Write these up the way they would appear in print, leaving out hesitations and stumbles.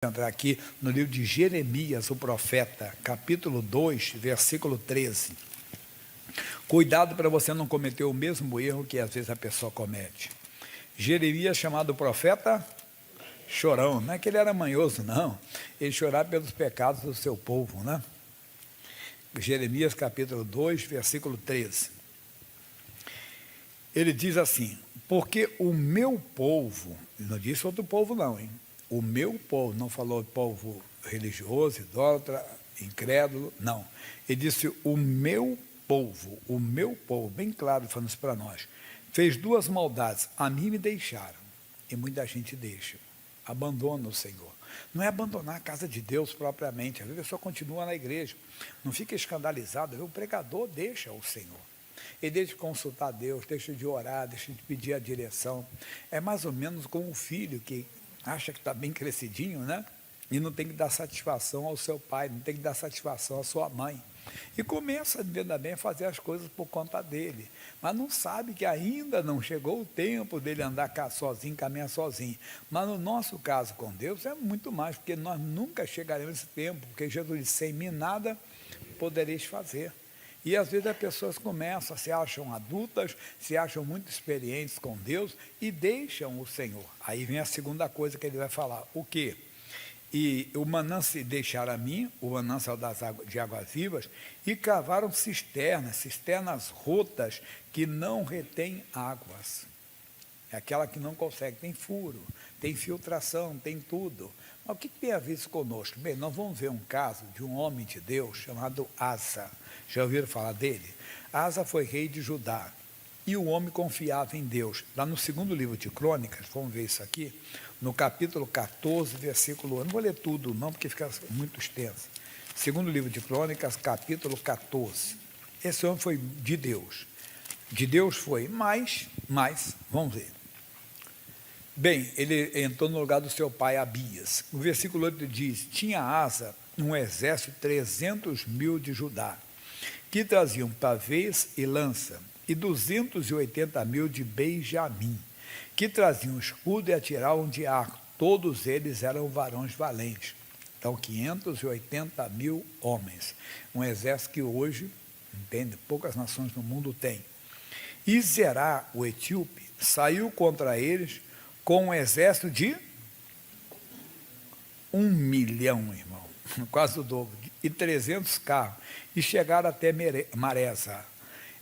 Entrar aqui no livro de Jeremias, o profeta, capítulo 2, versículo 13. Cuidado para você não cometer o mesmo erro que às vezes a pessoa comete. Jeremias, chamado profeta chorão, não é que ele era manhoso, não. Ele chorava pelos pecados do seu povo, né? Jeremias, capítulo 2, versículo 13. Ele diz assim: porque o meu povo, não disse outro povo não, hein? O meu povo, não falou povo religioso, idólatra, incrédulo, não. Ele disse o meu povo, bem claro falando isso para nós, fez duas maldades, a mim me deixaram, e muita gente deixa, abandona o Senhor. Não é abandonar a casa de Deus propriamente, às vezes a pessoa continua na igreja, não fica escandalizado, o pregador deixa o Senhor. Ele deixa de consultar Deus, deixa de orar, deixa de pedir a direção. É mais ou menos como um filho que acha que está bem crescidinho, né? E não tem que dar satisfação ao seu pai, não tem que dar satisfação à sua mãe. E começa, bem, a fazer as coisas por conta dele. Mas não sabe que ainda não chegou o tempo dele andar sozinho, caminhar sozinho. Mas no nosso caso com Deus é muito mais, porque nós nunca chegaremos nesse tempo, porque Jesus disse, sem mim nada podereis fazer. E às vezes as pessoas começam, se acham adultas, se acham muito experientes com Deus e deixam o Senhor. Aí vem a segunda coisa que ele vai falar. O quê? E o manancial deixaram a mim, o manancial de águas vivas, e cavaram cisternas rotas que não retêm águas. É aquela que não consegue, tem furo, tem filtração, tem tudo. Mas o que tem a ver isso conosco? Bem, nós vamos ver um caso de um homem de Deus chamado Asa. Já ouviram falar dele? Asa foi rei de Judá e o homem confiava em Deus. Lá no segundo livro de Crônicas, vamos ver isso aqui, no capítulo 14, versículo 1. Não vou ler tudo não, porque fica muito extenso. Segundo livro de Crônicas, capítulo 14. Esse homem foi de Deus. De Deus foi, mas, vamos ver. Bem, ele entrou no lugar do seu pai Abias. O versículo 8 diz, tinha Asa um exército 300.000 de Judá, que traziam pavês e lança, e 280.000 de Benjamim, que traziam escudo e atiravam de arco. Todos eles eram varões valentes. Então, 580.000 homens. Um exército que hoje, entende, poucas nações no mundo têm. E Zerá, o etíope, saiu contra eles com um exército de 1 milhão, irmão, quase o dobro, e 300 carros, e chegaram até Maresa.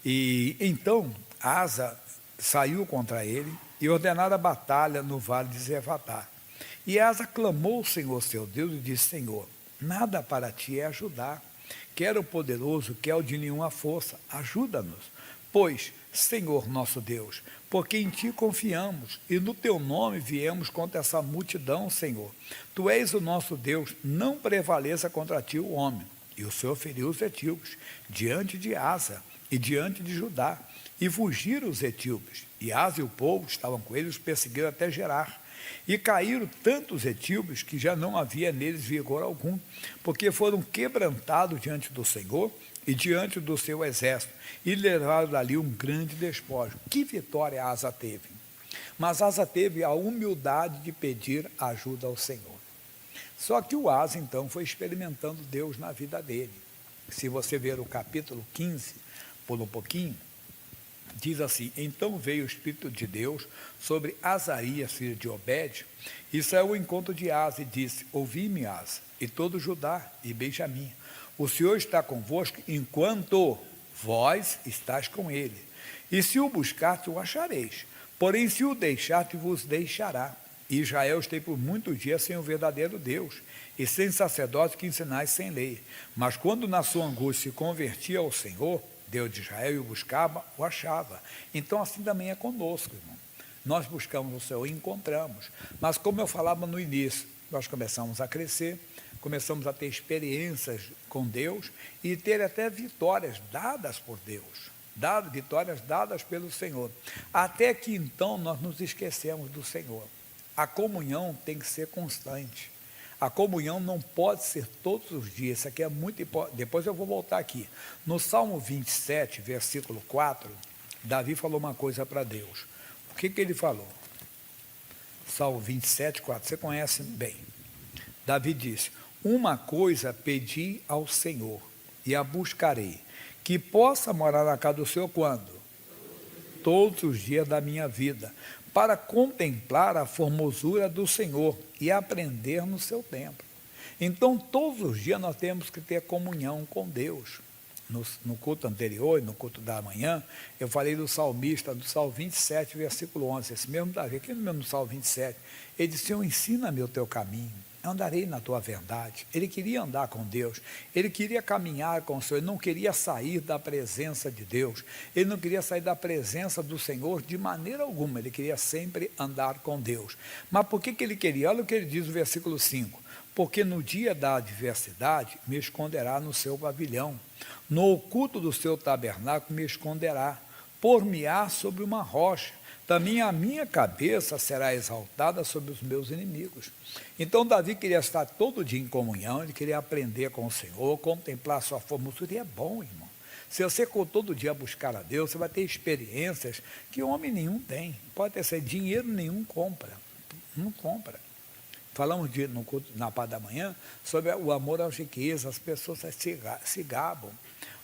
E então Asa saiu contra ele e ordenaram a batalha no vale de Zefatá. E Asa clamou ao Senhor seu Deus e disse, Senhor, nada para ti é ajudar, quer o poderoso, quer o de nenhuma força, ajuda-nos. Pois, Senhor nosso Deus, porque em Ti confiamos, e no Teu nome viemos contra essa multidão, Senhor. Tu és o nosso Deus, não prevaleça contra Ti o homem. E o Senhor feriu os etíopes, diante de Asa e diante de Judá, e fugiram os etíopes. E Asa e o povo estavam com eles, os perseguiram até Gerar. E caíram tantos etíopes que já não havia neles vigor algum, porque foram quebrantados diante do Senhor e diante do seu exército, e levaram dali um grande despojo. Que vitória Asa teve! Mas Asa teve a humildade de pedir ajuda ao Senhor. Só que o Asa, então, foi experimentando Deus na vida dele. Se você ver o capítulo 15, por um pouquinho, diz assim, então veio o Espírito de Deus sobre Azarias, filho de Obed, e saiu ao encontro de Asa e disse, ouvi-me, Asa, e todo Judá e Benjamim, o Senhor está convosco enquanto vós estáis com ele. E se o buscaste, o achareis. Porém, se o deixaste, vos deixará. E Israel esteve por muitos dias sem o verdadeiro Deus, e sem sacerdote que ensinasse sem lei. Mas quando na sua angústia se convertia ao Senhor, Deus de Israel, e o buscava, o achava. Então assim também é conosco, irmão. Nós buscamos o Senhor e encontramos. Mas como eu falava no início, nós começamos a crescer, começamos a ter experiências com Deus e ter até vitórias dadas por Deus, vitórias dadas pelo Senhor, até que então nós nos esquecemos do Senhor. A comunhão tem que ser constante, a comunhão não pode ser todos os dias, isso aqui é muito importante, depois eu vou voltar aqui. No Salmo 27, versículo 4, Davi falou uma coisa para Deus. O que ele falou? Salmo 27, 4, você conhece bem. Davi disse, uma coisa pedi ao Senhor, e a buscarei, que possa morar na casa do Senhor quando? Todos os dias da minha vida, para contemplar a formosura do Senhor e aprender no seu templo. Então, todos os dias nós temos que ter comunhão com Deus. No culto anterior, no culto da manhã, eu falei do salmista, do Salmo 27, versículo 11, esse mesmo Davi, aqui no mesmo Salmo 27, ele disse, Senhor, ensina-me o teu caminho, andarei na tua verdade. Ele queria andar com Deus, ele queria caminhar com o Senhor, ele não queria sair da presença de Deus, ele não queria sair da presença do Senhor de maneira alguma, ele queria sempre andar com Deus. Mas por que ele queria? Olha o que ele diz no versículo 5, porque no dia da adversidade me esconderá no seu pavilhão, no oculto do seu tabernáculo me esconderá, por-me-á sobre uma rocha, também a minha cabeça será exaltada sobre os meus inimigos. Então Davi queria estar todo dia em comunhão, ele queria aprender com o Senhor, contemplar a sua formosura, e é bom, irmão. Se você for todo dia buscar a Deus, você vai ter experiências que homem nenhum tem, pode ter sido, dinheiro nenhum compra, não compra. Falamos na parte da manhã sobre o amor às riquezas, as pessoas se gabam.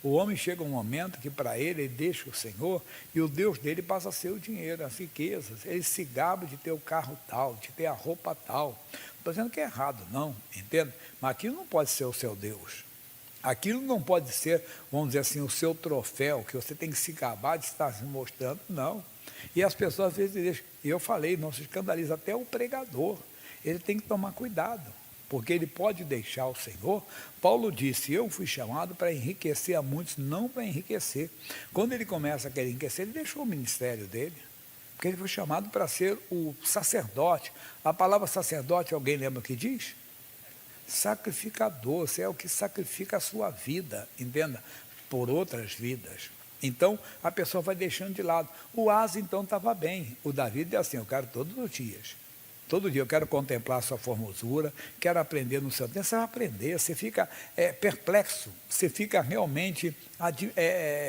O homem chega um momento que para ele deixa o Senhor e o Deus dele passa a ser o dinheiro, as riquezas. Ele se gaba de ter o carro tal, de ter a roupa tal. Não estou dizendo que é errado, não, entende? Mas aquilo não pode ser o seu Deus. Aquilo não pode ser, vamos dizer assim, o seu troféu, que você tem que se gabar de estar se mostrando, não. E as pessoas às vezes deixam. E eu falei, não se escandaliza, até o pregador. Ele tem que tomar cuidado, porque ele pode deixar o Senhor. Paulo disse, eu fui chamado para enriquecer a muitos, não para enriquecer. Quando ele começa a querer enriquecer, ele deixou o ministério dele, porque ele foi chamado para ser o sacerdote. A palavra sacerdote, alguém lembra o que diz? Sacrificador, você é o que sacrifica a sua vida, entenda, por outras vidas. Então, a pessoa vai deixando de lado. O Asa, então, estava bem. O Davi disse assim, eu quero todos os dias. Todo dia eu quero contemplar a sua formosura, quero aprender no seu tempo. Você vai aprender, você fica perplexo, você fica realmente,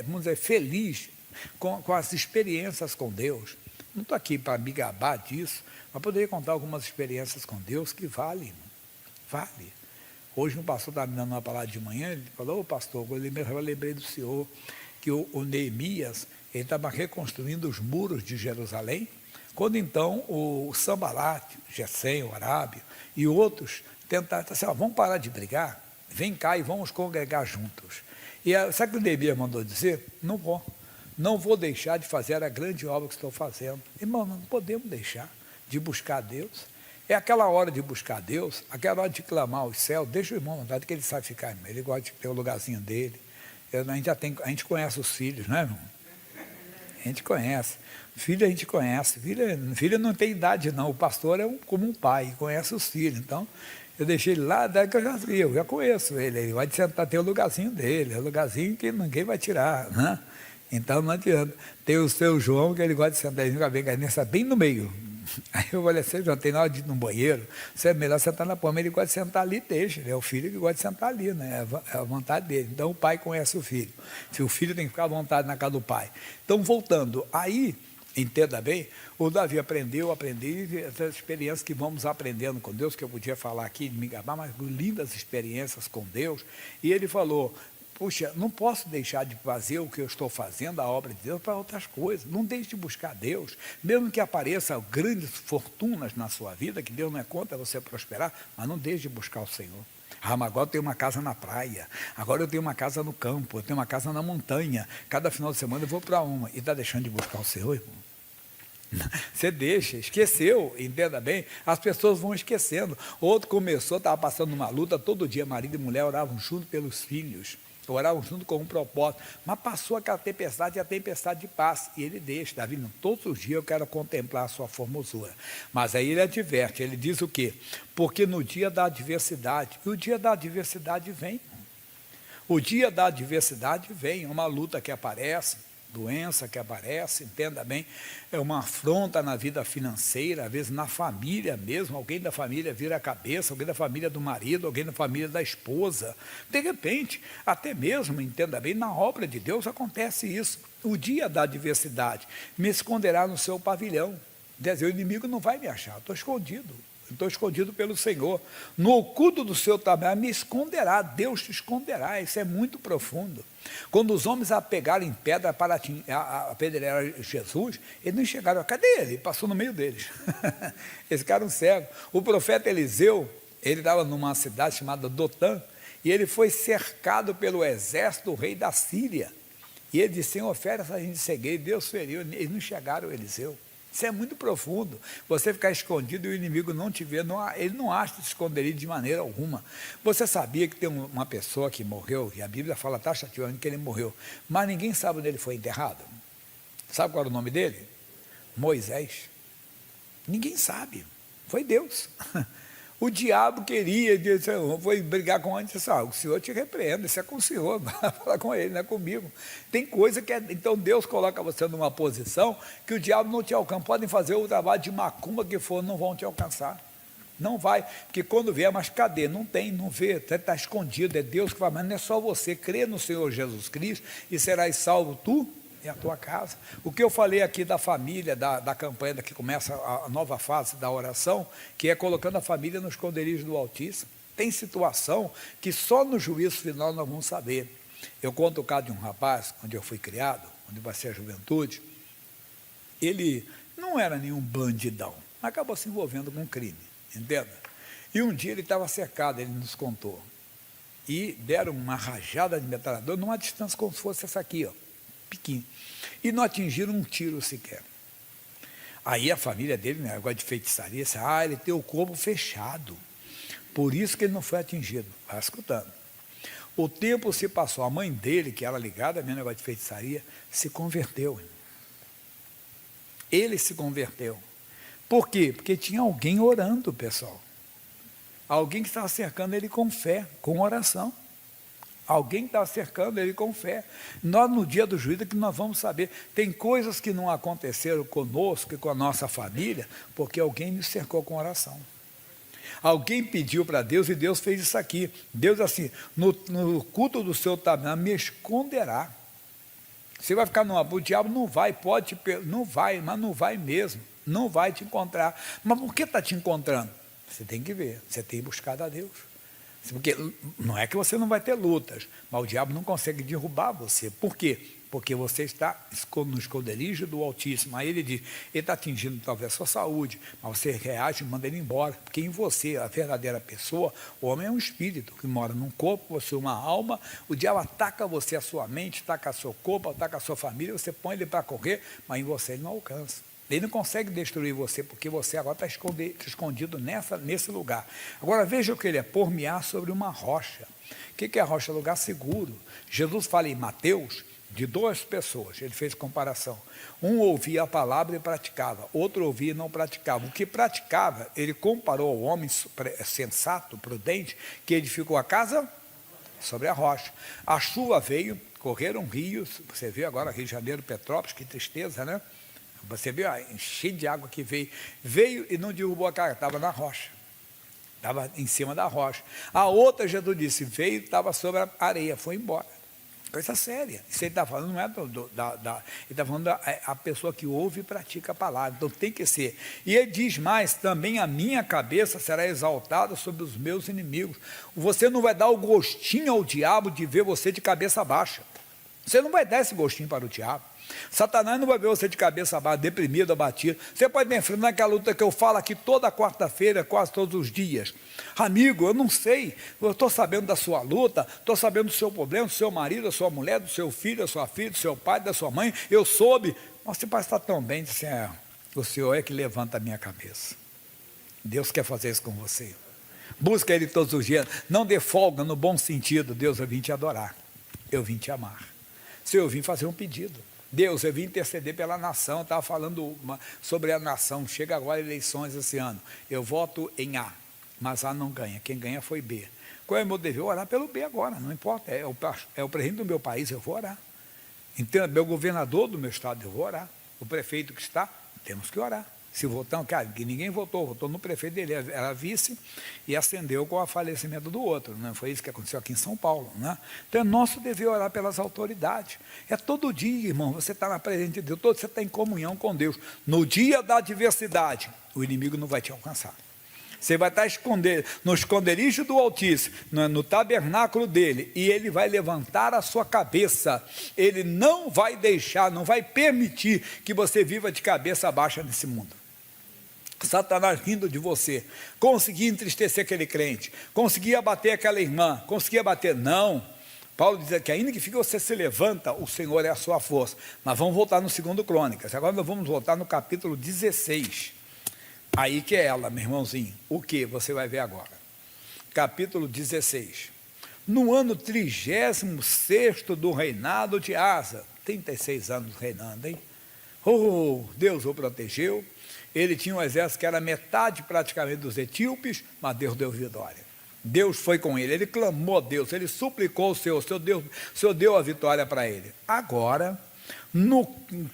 vamos dizer, feliz com as experiências com Deus. Não estou aqui para me gabar disso, mas poderia contar algumas experiências com Deus que vale, irmão, vale. Hoje um pastor estava me dando uma palavra de manhã, ele falou, pastor, eu lembrei do senhor, que o Neemias, ele estava reconstruindo os muros de Jerusalém, quando então o Sambalat, Gesem, o Arábio e outros tentaram, assim, vamos parar de brigar, vem cá e vamos congregar juntos. E sabe o que o Neemias mandou dizer? Não vou deixar de fazer a grande obra que estou fazendo. Irmão, não podemos deixar de buscar a Deus. É aquela hora de buscar a Deus, aquela hora de clamar ao céu, deixa o irmão à vontade, que ele sabe ficar, irmão. Ele gosta de ter o lugarzinho dele. A gente conhece os filhos, não é, irmão? A gente conhece. Filho a gente conhece. Filho não tem idade, não. O pastor é como um pai, conhece os filhos. Então, eu deixei ele lá, daí que eu já conheço ele. Ele vai sentar, tem o lugarzinho dele, é o lugarzinho que ninguém vai tirar, né? Então, não adianta. Tem o seu João, que ele gosta de sentar, ele fica bem no meio. Aí eu falei assim, João, tem na hora de ir no banheiro, você é melhor sentar na palma. Ele gosta de sentar ali, deixa. Ele é o filho que gosta de sentar ali, né? É a vontade dele. Então, o pai conhece o filho. Se o filho tem que ficar à vontade na casa do pai. Então, voltando, aí, entenda bem, o Davi aprendeu, essas experiências que vamos aprendendo com Deus, que eu podia falar aqui, me gabar, mas lindas experiências com Deus. E ele falou, puxa, não posso deixar de fazer o que eu estou fazendo, a obra de Deus, para outras coisas. Não deixe de buscar Deus. Mesmo que apareçam grandes fortunas na sua vida, que Deus não é contra você prosperar, mas não deixe de buscar o Senhor. Ah, mas agora eu tenho uma casa na praia, agora eu tenho uma casa no campo, eu tenho uma casa na montanha. Cada final de semana eu vou para uma. E está deixando de buscar o Senhor, irmão? Você deixa, esqueceu, entenda bem, as pessoas vão esquecendo. Outro começou, estava passando uma luta, todo dia marido e mulher oravam junto pelos filhos, oravam junto com um propósito, mas passou aquela tempestade e a tempestade de paz, e ele deixa, Davi, não, todos os dias eu quero contemplar a sua formosura. Mas aí ele adverte, ele diz o quê? Porque no dia da adversidade, e o dia da adversidade vem, o dia da adversidade vem, uma luta que aparece, doença que aparece, entenda bem, é uma afronta na vida financeira, às vezes na família mesmo, alguém da família vira a cabeça, alguém da família do marido, alguém da família da esposa, de repente, até mesmo, entenda bem, na obra de Deus acontece isso, o dia da adversidade me esconderá no seu pavilhão, quer dizer, o inimigo não vai me achar, estou escondido, estou escondido pelo Senhor. No oculto do seu tabernáculo me esconderá, Deus te esconderá. Isso é muito profundo. Quando os homens a pegaram em pedra para apedrejar Jesus, eles não enxergaram, cadê ele? Ele passou no meio deles. Eles ficaram cegos. O profeta Eliseu, ele estava numa cidade chamada Dotã, e ele foi cercado pelo exército do rei da Síria. E ele disse, Senhor, fere essa gente de cegueira. Deus feriu, eles não enxergaram Eliseu. Isso é muito profundo. Você ficar escondido e o inimigo não te vê, ele não acha que se esconderia de maneira alguma. Você sabia que tem uma pessoa que morreu, e a Bíblia fala taxativamente que ele morreu, mas ninguém sabe onde ele foi enterrado? Sabe qual era o nome dele? Moisés. Ninguém sabe. Foi Deus. O diabo queria, disse, eu vou brigar com ele, disse, o Senhor te repreenda, isso é com o Senhor, vai falar com ele, não é comigo. Tem coisa que então Deus coloca você numa posição que o diabo não te alcança. Podem fazer o trabalho de macumba que for, não vão te alcançar. Não vai, porque quando vier, mas cadê? Não tem, não vê, está escondido, é Deus que vai, mas não é só você, crê no Senhor Jesus Cristo e serás salvo tu e a tua casa. O que eu falei aqui da família, da campanha que começa a nova fase da oração, que é colocando a família no esconderijo do Altíssimo. Tem situação que só no juízo final nós vamos saber. Eu conto o caso de um rapaz, onde eu fui criado, onde vai ser a juventude. Ele não era nenhum bandidão, mas acabou se envolvendo com crime, entenda? E um dia ele estava cercado, ele nos contou, e deram uma rajada de metralhadora numa distância como se fosse essa aqui, pequeno, e não atingiram um tiro sequer. Aí a família dele, né, negócio de feitiçaria, disse, ele tem o corpo fechado, por isso que ele não foi atingido. Vai escutando. O tempo se passou, a mãe dele, que era ligada a meu negócio de feitiçaria, se converteu. Ele se converteu. Por quê? Porque tinha alguém orando, pessoal. Alguém que estava cercando ele com fé, com oração. Alguém está cercando ele com fé. Nós, no dia do juízo, é que nós vamos saber. Tem coisas que não aconteceram conosco e com a nossa família, porque alguém nos cercou com oração. Alguém pediu para Deus e Deus fez isso aqui. Deus assim, no culto do seu tabernáculo me esconderá. Você vai ficar o diabo não vai, não vai, mas não vai mesmo. Não vai te encontrar. Mas por que está te encontrando? Você tem que ver, você tem buscado a Deus. Porque não é que você não vai ter lutas, mas o diabo não consegue derrubar você. Por quê? Porque você está no esconderijo do Altíssimo. Aí ele diz, ele está atingindo talvez a sua saúde, mas você reage e manda ele embora. Porque em você, a verdadeira pessoa, o homem é um espírito que mora num corpo, você é uma alma, o diabo ataca você, a sua mente, ataca seu corpo, ataca a sua família, você põe ele para correr, mas em você ele não alcança. Ele não consegue destruir você, porque você agora está escondido nesse lugar. Agora veja o que ele é, por-me-á sobre uma rocha. O que é a rocha? Lugar seguro. Jesus fala em Mateus, de duas pessoas, ele fez comparação. Um ouvia a palavra e praticava, outro ouvia e não praticava. O que praticava, ele comparou ao homem sensato, prudente, que edificou a casa sobre a rocha. A chuva veio, correram rios, você viu agora Rio de Janeiro, Petrópolis, que tristeza, né? Você viu a enchente de água que veio e não derrubou a casa, estava na rocha, estava em cima da rocha. A outra, Jesus disse, veio e estava sobre a areia, foi embora. Coisa séria. Isso ele está falando, não é ele está falando da pessoa que ouve e pratica a palavra, então tem que ser. E ele diz mais, também a minha cabeça será exaltada sobre os meus inimigos. Você não vai dar o gostinho ao diabo de ver você de cabeça baixa. Você não vai dar esse gostinho para o diabo. Satanás não vai ver você de cabeça baixa, deprimido, abatido. Você pode me enfrentar naquela luta que eu falo aqui toda quarta-feira, quase todos os dias. Amigo, eu não sei, eu estou sabendo da sua luta, estou sabendo do seu problema, do seu marido, da sua mulher, do seu filho, da sua filha, do seu pai, da sua mãe, eu soube. Mas você parece estar tão bem, disse, o Senhor é que levanta a minha cabeça. Deus quer fazer isso com você. Busca Ele todos os dias, não dê folga no bom sentido. Deus, eu vim te adorar, eu vim te amar. Senhor, eu vim fazer um pedido. Deus, eu vim interceder pela nação, estava falando sobre a nação, chega agora eleições esse ano, eu voto em A, mas A não ganha, quem ganha foi B. Qual é o meu dever? Orar pelo B agora, não importa, é o presidente do meu país, eu vou orar. Então, meu governador do meu estado, eu vou orar. O prefeito que está, temos que orar. Se votamos, cara, que ninguém votou no prefeito dele, era vice, e ascendeu com o falecimento do outro, né? Foi isso que aconteceu aqui em São Paulo, né? Então é nosso dever orar pelas autoridades, é todo dia, irmão, você está na presença de Deus, você está em comunhão com Deus. No dia da adversidade, o inimigo não vai te alcançar. Você vai estar no esconderijo do Altíssimo, no tabernáculo dele, e ele vai levantar a sua cabeça. Ele não vai deixar, não vai permitir que você viva de cabeça baixa nesse mundo. Satanás rindo de você, conseguia entristecer aquele crente, conseguia abater aquela irmã, conseguia abater, não. Paulo diz que ainda que fique você se levanta, o Senhor é a sua força. Mas vamos voltar no 2 Crônicas, agora nós vamos voltar no capítulo 16, aí que é ela, meu irmãozinho, o que você vai ver agora, capítulo 16, no ano 36º do reinado de Asa, 36 anos reinando, hein? Oh, Deus o protegeu. Ele tinha um exército que era metade praticamente dos etíopes, mas Deus deu vitória. Deus foi com ele, ele clamou a Deus, ele suplicou o Senhor deu a vitória para ele. Agora, no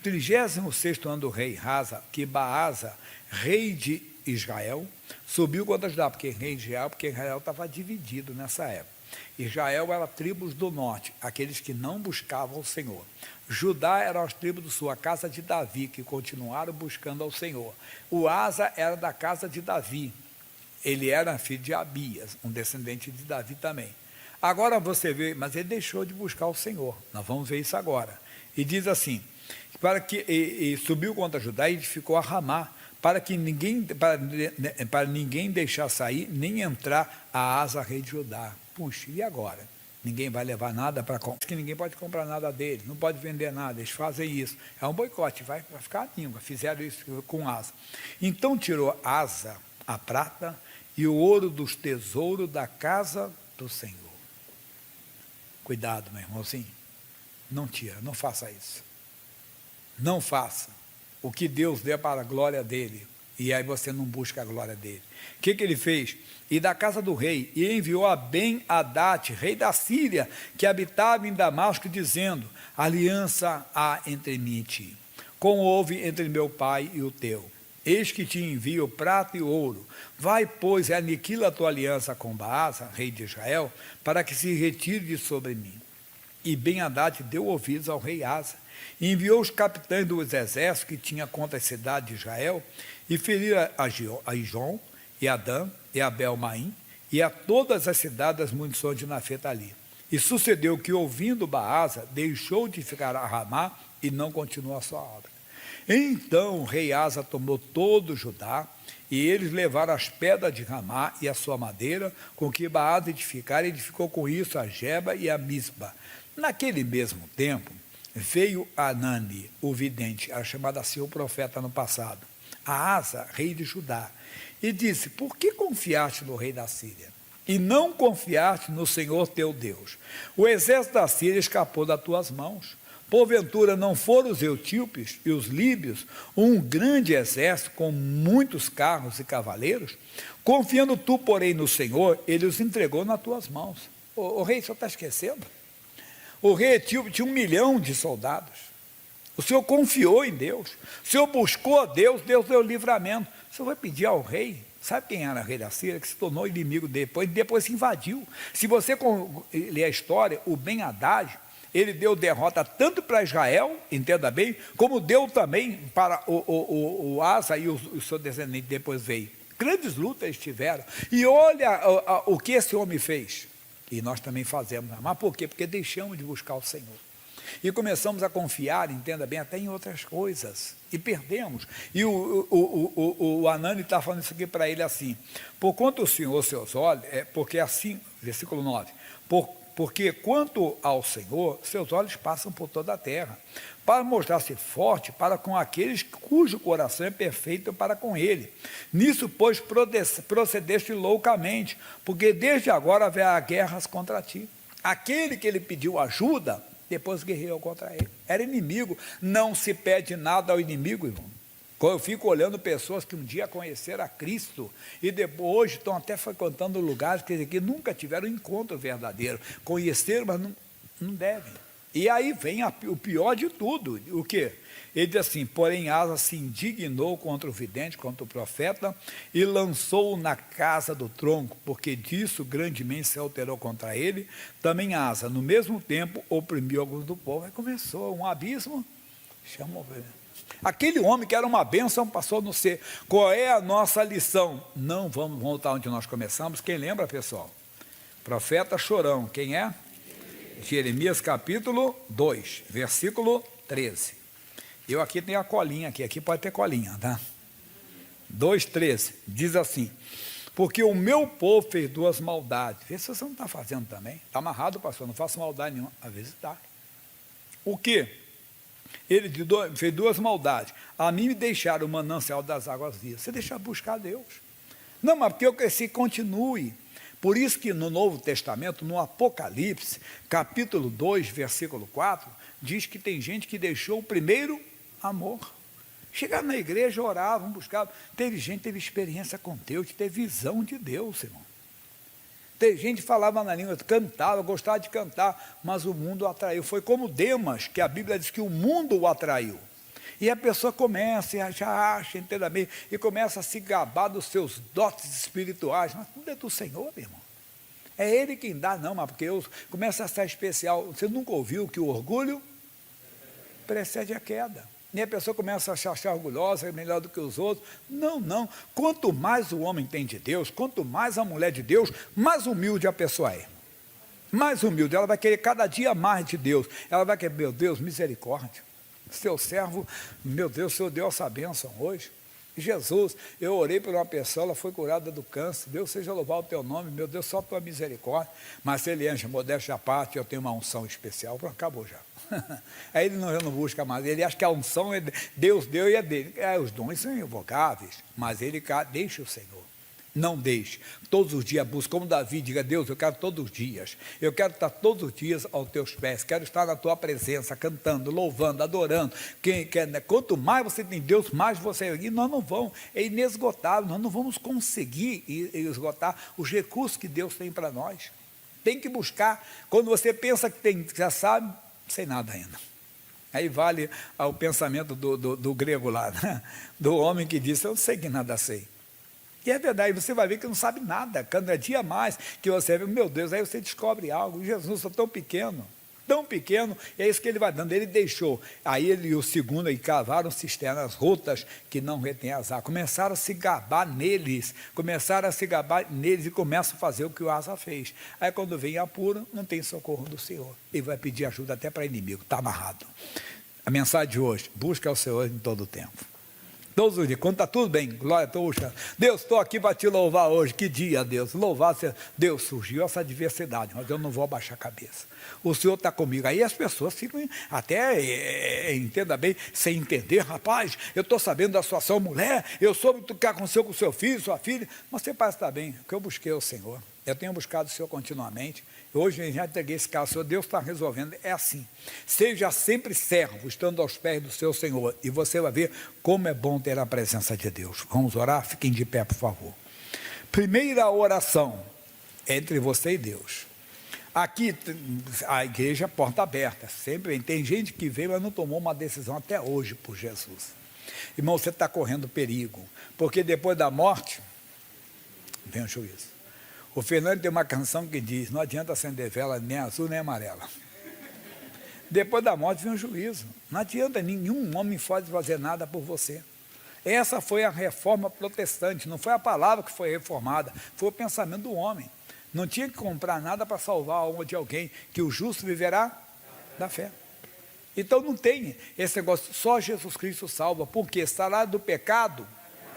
36º ano do rei Asa, que Baasa, rei de Israel, subiu contra Judá, porque Israel estava dividido nessa época. Israel era tribos do norte, aqueles que não buscavam o Senhor. Judá eram as tribos do sul, a casa de Davi, que continuaram buscando ao Senhor. O Asa era da casa de Davi, ele era filho de Abias, um descendente de Davi também. Agora você vê, mas ele deixou de buscar o Senhor, nós vamos ver isso agora. E diz assim, e subiu contra Judá e edificou a Ramá, para ninguém deixar sair, nem entrar a Asa, rei de Judá. Puxa, e agora? Ninguém vai levar nada para comprar, que ninguém pode comprar nada dele, não pode vender nada, eles fazem isso. É um boicote, vai ficar a língua, fizeram isso com Asa. Então tirou Asa a prata e o ouro dos tesouros da casa do Senhor. Cuidado, meu irmãozinho, não tira, não faça isso. Não faça o que Deus dê para a glória dele, e aí você não busca a glória dele. O que ele fez? E da casa do rei, e enviou a Ben-Hadad, rei da Síria, que habitava em Damasco, dizendo, aliança há entre mim e ti, como houve entre meu pai e o teu. Eis que te envio prata e ouro. Vai, pois, e aniquila a tua aliança com Baasa, rei de Israel, para que se retire de sobre mim. E Ben-Hadad deu ouvidos ao rei Asa, e enviou os capitães dos exércitos que tinha contra a cidade de Israel, e feriram a Ijon, e a Dan, e a Belmaim, e a todas as cidades das munições de Nafetali. E sucedeu que, ouvindo Baasa, deixou de ficar a Ramá, e não continuou a sua obra. Então o rei Asa tomou todo Judá, e eles levaram as pedras de Ramá e a sua madeira, com que Baasa edificou com isso a Geba e a Mispa. Naquele mesmo tempo, veio Anani, o vidente, era chamado assim o profeta no passado, a Asa, rei de Judá, e disse, por que confiaste no rei da Síria? E não confiaste no Senhor teu Deus? O exército da Síria escapou das tuas mãos. Porventura não foram os etíopes e os líbios um grande exército com muitos carros e cavaleiros? Confiando tu, porém, no Senhor, ele os entregou nas tuas mãos. O rei, o senhor está esquecendo? O rei etíope tinha 1 milhão de soldados. O senhor confiou em Deus. O senhor buscou a Deus, Deus deu livramento. O senhor vai pedir ao rei, sabe quem era o rei da Síria, que se tornou inimigo depois se invadiu. Se você ler a história, o Ben-Hadad, ele deu derrota tanto para Israel, entenda bem, como deu também para o Asa e o seu descendente depois veio. Grandes lutas eles tiveram. E olha o que esse homem fez. E nós também fazemos. Mas por quê? Porque deixamos de buscar o Senhor. E começamos a confiar, entenda bem, até em outras coisas. E perdemos. E o Anani está falando isso aqui para ele assim. Por quanto o Senhor seus olhos, porque assim, versículo 9, porque quanto ao Senhor, seus olhos passam por toda a terra, para mostrar-se forte para com aqueles cujo coração é perfeito para com ele. Nisso, pois, procedeste loucamente, porque desde agora haverá guerras contra ti. Aquele que ele pediu ajuda, depois guerreou contra ele. Era inimigo. Não se pede nada ao inimigo, irmão. Eu fico olhando pessoas que um dia conheceram a Cristo e depois, hoje estão até frequentando lugares que nunca tiveram um encontro verdadeiro. Conheceram, mas não devem. E aí vem o pior de tudo. O quê? Ele diz assim, porém Asa se indignou contra o vidente, contra o profeta, e lançou-o na casa do tronco, porque disso grandemente se alterou contra ele. Também Asa, no mesmo tempo, oprimiu alguns do povo. Aí começou um abismo, chamou ele. Aquele homem que era uma bênção passou a não ser. Qual é a nossa lição? Não vamos voltar onde nós começamos. Quem lembra, pessoal? Profeta chorão. Quem é? Jeremias capítulo 2, versículo 13. Eu aqui tenho a colinha aqui pode ter colinha, tá? 2,13, diz assim: porque o meu povo fez duas maldades. Vê se você não está fazendo também. Está amarrado, pastor, não faço maldade nenhuma. Às vezes está. O quê? Ele fez duas maldades. A mim me deixaram o manancial das águas vivas. Você deixa buscar Deus. Não, mas porque eu cresci, continue. Por isso que no Novo Testamento, no Apocalipse, capítulo 2, versículo 4, diz que tem gente que deixou o primeiro amor. Chegaram na igreja, oravam, buscavam. Teve gente que teve experiência com Deus, teve visão de Deus, irmão. Tem gente que falava na língua, cantava, gostava de cantar, mas o mundo o atraiu. Foi como Demas, que a Bíblia diz que o mundo o atraiu. E a pessoa começa, e já acha inteiramente, e começa a se gabar dos seus dotes espirituais. Mas tudo é do Senhor, meu irmão. É Ele quem dá, não, mas porque eu começo a ser especial. Você nunca ouviu que o orgulho precede a queda? E a pessoa começa a se achar orgulhosa, é melhor do que os outros. Não, não. Quanto mais o homem tem de Deus, quanto mais a mulher de Deus, mais humilde a pessoa é. Mais humilde, ela vai querer cada dia mais de Deus. Ela vai querer, meu Deus, misericórdia. Seu servo, meu Deus, o Senhor deu essa bênção hoje. Jesus, eu orei por uma pessoa, ela foi curada do câncer. Deus seja louvado o teu nome, meu Deus, só tua misericórdia. Mas se ele enche, modéstia à parte, eu tenho uma unção especial. Pronto, acabou já. Aí ele já não busca mais. Ele acha que a unção é Deus deu e é dele. Os dons são irrevocáveis, mas ele deixa o Senhor. Não deixe. Todos os dias busca, como Davi, diga: Deus, eu quero todos os dias. Eu quero estar todos os dias aos teus pés. Quero estar na tua presença, cantando, louvando, adorando. Quanto mais você tem Deus, mais você... E nós não vamos, é inesgotável. Nós não vamos conseguir esgotar os recursos que Deus tem para nós. Tem que buscar. Quando você pensa que tem, já sabe, não sei nada ainda. Aí vale o pensamento do grego lá, né? Do homem que disse: eu não sei que nada sei. E é verdade, você vai ver que não sabe nada. Cada dia mais que você vê, meu Deus, aí você descobre algo. Jesus é tão pequeno, e é isso que ele vai dando. Ele deixou, aí ele e o segundo aí cavaram cisternas rotas que não retêm as águas. Começaram a se gabar neles, e começam a fazer o que o Asa fez. Aí quando vem apuro, não tem socorro do Senhor. Ele vai pedir ajuda até para inimigo, está amarrado. A mensagem de hoje: busca o Senhor em todo o tempo. Todos os dias, quando está tudo bem, glória, Deus, estou aqui para te louvar hoje. Que dia, Deus, louvar, Deus, surgiu essa adversidade, mas eu não vou abaixar a cabeça. O Senhor está comigo. Aí as pessoas ficam até, entenda bem, sem entender. Rapaz, eu estou sabendo da sua ação, mulher, eu soube o que aconteceu com o seu filho, sua filha, mas você parece estar bem, porque eu busquei o Senhor. Eu tenho buscado o Senhor continuamente. Hoje eu já entreguei esse caso, Senhor, Deus está resolvendo. É assim. Seja sempre servo, estando aos pés do seu Senhor, e você vai ver como é bom ter a presença de Deus. Vamos orar? Fiquem de pé, por favor. Primeira oração entre você e Deus. Aqui, a igreja porta aberta, sempre tem gente que veio, mas não tomou uma decisão até hoje por Jesus. Irmão, você está correndo perigo, porque depois da morte, vem o juízo. O Fernando tem uma canção que diz: não adianta acender vela nem azul nem amarela. Depois da morte vem o juízo. Não adianta, nenhum homem pode fazer nada por você. Essa foi a reforma protestante, não foi a palavra que foi reformada, foi o pensamento do homem. Não tinha que comprar nada para salvar a alma de alguém, que o justo viverá da fé. Então não tem esse negócio, só Jesus Cristo salva, porque o salário do pecado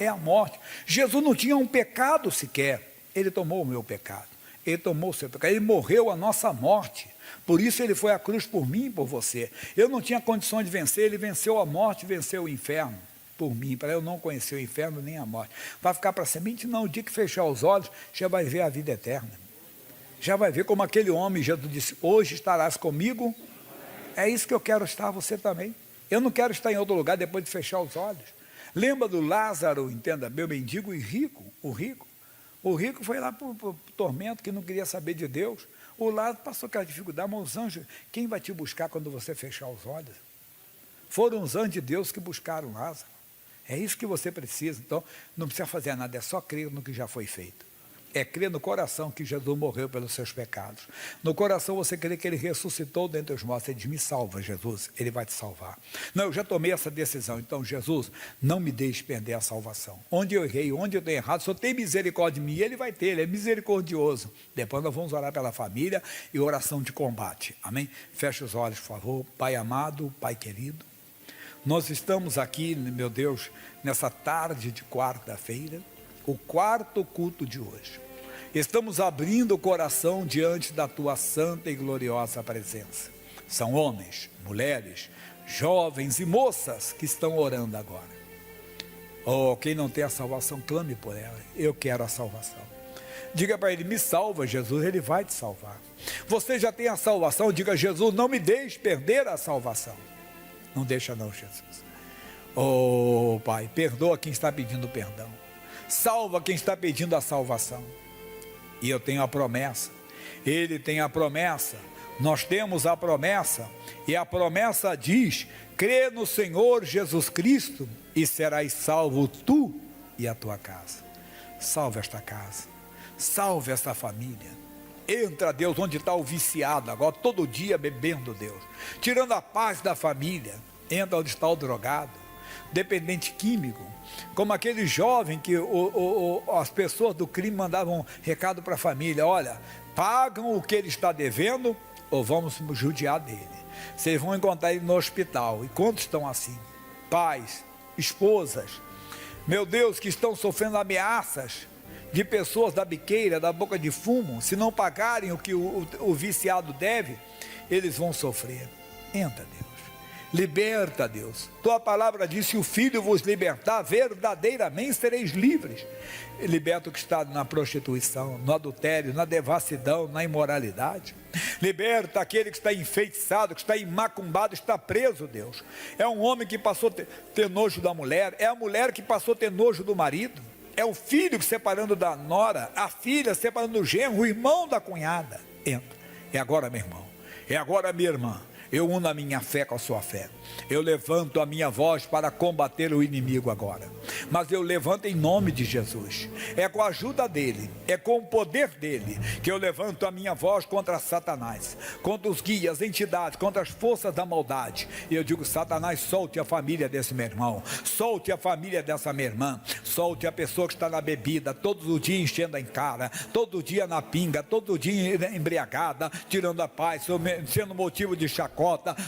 é a morte. Jesus não tinha um pecado sequer. Ele tomou o meu pecado, ele tomou o seu pecado, ele morreu a nossa morte, por isso ele foi à cruz por mim e por você. Eu não tinha condições de vencer, ele venceu a morte, venceu o inferno por mim, para eu não conhecer o inferno nem a morte. Vai ficar para semente? Não, o dia que fechar os olhos, já vai ver a vida eterna, já vai ver como aquele homem, Jesus disse: hoje estarás comigo. É isso que eu quero estar, você também. Eu não quero estar em outro lugar depois de fechar os olhos. Lembra do Lázaro, entenda, meu mendigo e rico, o rico. O rico foi lá para o tormento, que não queria saber de Deus. O Lázaro passou aquela dificuldade, mas os anjos, quem vai te buscar quando você fechar os olhos? Foram os anjos de Deus que buscaram Lázaro. É isso que você precisa. Então, não precisa fazer nada, é só crer no que já foi feito. é crer no coração que Jesus morreu pelos seus pecados. No coração você crê que Ele ressuscitou dentre os mortos. Ele diz, me salva, Jesus, Ele vai te salvar. Não, eu já tomei essa decisão, então Jesus, não me deixe perder a salvação. Onde eu errei, onde eu tenho errado, só tem misericórdia de mim, Ele vai ter, Ele é misericordioso. Depois nós vamos orar pela família e oração de combate, amém? Feche os olhos, por favor. Pai amado, Pai querido, nós estamos aqui, meu Deus, nessa tarde de quarta-feira, o quarto culto de hoje. Estamos abrindo o coração diante da tua santa e gloriosa presença. São homens, mulheres, jovens e moças que estão orando agora. Oh, quem não tem a salvação, clame por ela. Eu quero a salvação. Diga para ele, me salva, Jesus, Ele vai te salvar. Você já tem a salvação, diga, Jesus, não me deixe perder a salvação. Não deixa não, Jesus. Oh, Pai, perdoa quem está pedindo perdão. Salva quem está pedindo a salvação. E eu tenho a promessa. Ele tem a promessa. Nós temos a promessa. E a promessa diz, crê no Senhor Jesus Cristo e serás salvo tu e a tua casa. Salve esta casa. Salve esta família. Entra, Deus, onde está o viciado agora, todo dia bebendo, Deus, tirando a paz da família. Entra onde está o drogado, dependente químico, como aquele jovem que as pessoas do crime mandavam recado para a família, olha, pagam o que ele está devendo ou vamos judiar dele. Vocês vão encontrar ele no hospital. E quantos estão assim? Pais, esposas, meu Deus, que estão sofrendo ameaças de pessoas da biqueira, da boca de fumo. Se não pagarem o que o viciado deve, eles vão sofrer. Entra, Deus. Liberta, Deus. Tua palavra diz, se o Filho vos libertar, verdadeiramente sereis livres. Liberta o que está na prostituição, no adultério, na devassidão, na imoralidade. Liberta aquele que está enfeitiçado, que está macumbado, está preso, Deus. É um homem que passou a ter nojo da mulher, é a mulher que passou a ter nojo do marido, é o filho separando da nora, a filha separando do genro, o irmão da cunhada. Entra. É agora, meu irmão. É agora, minha irmã. Eu uno a minha fé com a sua fé. Eu levanto a minha voz para combater o inimigo agora. Mas eu levanto em nome de Jesus. É com a ajuda dele, é com o poder dele, que eu levanto a minha voz contra Satanás, contra os guias, entidades, contra as forças da maldade. E eu digo, Satanás, solte a família desse meu irmão, solte a família dessa minha irmã, solte a pessoa que está na bebida, todos os dias enchendo a cara, todo dia na pinga, todo dia embriagada, tirando a paz, sendo motivo de chacota.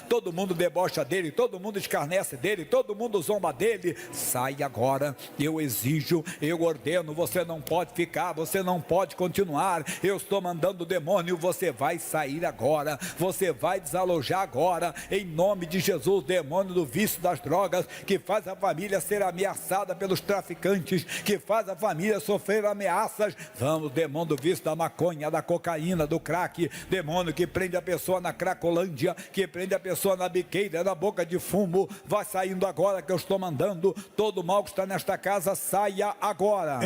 Todo mundo debocha dele, todo mundo escarnece dele, todo mundo zomba dele. Sai agora, eu exijo, eu ordeno, você não pode ficar, você não pode continuar. Eu estou mandando o demônio, você vai sair agora, você vai desalojar agora, em nome de Jesus. Demônio do vício das drogas, que faz a família ser ameaçada pelos traficantes, que faz a família sofrer ameaças. Vamos, demônio do vício da maconha, da cocaína, do crack, demônio que prende a pessoa na cracolândia, que prende a pessoa na biqueira, na boca de fumo, vai saindo agora que eu estou mandando. Todo mal que está nesta casa, saia agora.